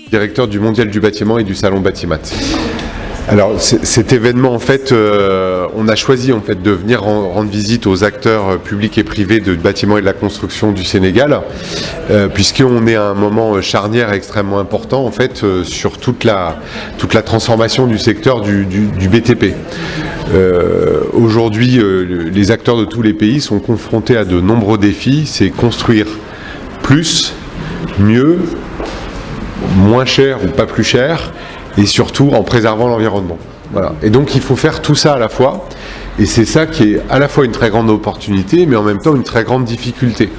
Directeur du Mondial du bâtiment et du Salon Batimat. Alors cet événement, en fait, on a choisi en fait de venir rendre visite aux acteurs publics et privés du bâtiment et de la construction du Sénégal, puisqu'on est à un moment charnière extrêmement important en fait sur toute la transformation du secteur du BTP. Aujourd'hui, les acteurs de tous les pays sont confrontés à de nombreux défis. C'est construire plus, mieux, moins cher ou pas plus cher, et surtout en préservant l'environnement. Voilà. Et donc il faut faire tout ça à la fois, et c'est ça qui est à la fois une très grande opportunité, mais en même temps une très grande difficulté.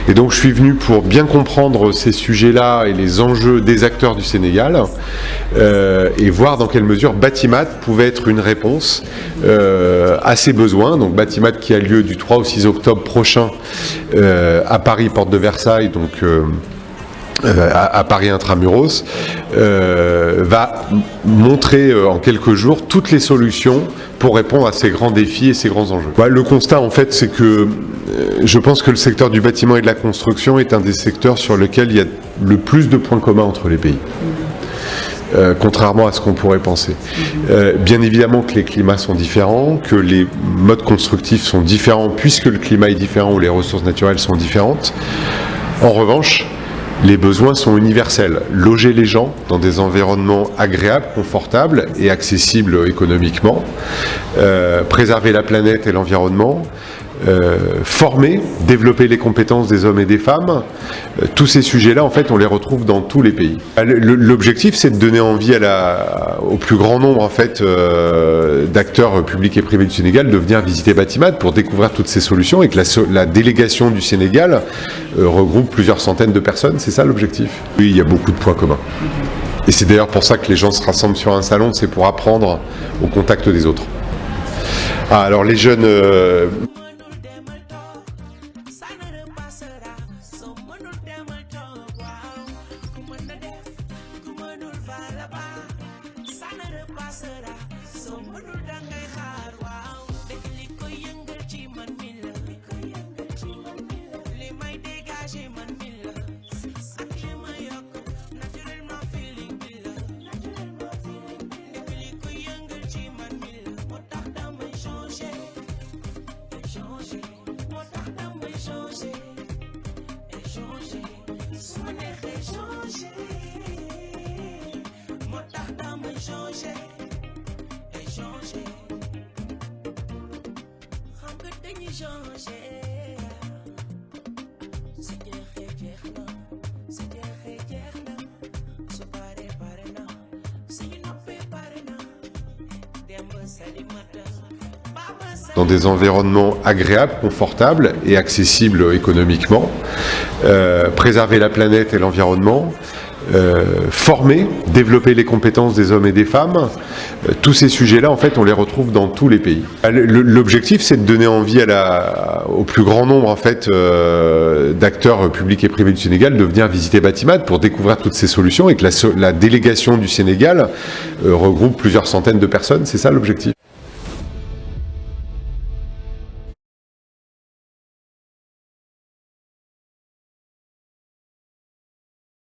Et donc je suis venu pour bien comprendre ces sujets-là et les enjeux des acteurs du Sénégal, et voir dans quelle mesure Batimat pouvait être une réponse à ces besoins. Donc Batimat qui a lieu du 3 au 6 octobre prochain à Paris, porte de Versailles, donc à Paris Intramuros, va montrer en quelques jours toutes les solutions pour répondre à ces grands défis et ces grands enjeux. Le constat en fait, c'est que je pense que le secteur du bâtiment et de la construction est un des secteurs sur lequel il y a le plus de points communs entre les pays. Contrairement à ce qu'on pourrait penser. Bien évidemment que les climats sont différents, que les modes constructifs sont différents puisque le climat est différent ou les ressources naturelles sont différentes. En revanche, les besoins sont universels. Loger les gens dans des environnements agréables, confortables et accessibles économiquement, préserver la planète et l'environnement, former, développer les compétences des hommes et des femmes. Tous ces sujets-là, en fait, on les retrouve dans tous les pays. L'objectif, c'est de donner envie au plus grand nombre, en fait, d'acteurs publics et privés du Sénégal de venir visiter Batimat pour découvrir toutes ces solutions, et que la délégation du Sénégal regroupe plusieurs centaines de personnes. C'est ça l'objectif. Oui, il y a beaucoup de points communs. Et c'est d'ailleurs pour ça que les gens se rassemblent sur un salon, c'est pour apprendre au contact des autres. Alors les jeunes... dans des environnements agréables, confortables et accessibles économiquement, préserver la planète et l'environnement, former, développer les compétences des hommes et des femmes. Tous ces sujets-là, en fait, on les retrouve dans tous les pays. L'objectif, c'est de donner envie au plus grand nombre, en fait, d'acteurs publics et privés du Sénégal de venir visiter Batimat pour découvrir toutes ces solutions, et que la délégation du Sénégal regroupe plusieurs centaines de personnes. C'est ça l'objectif.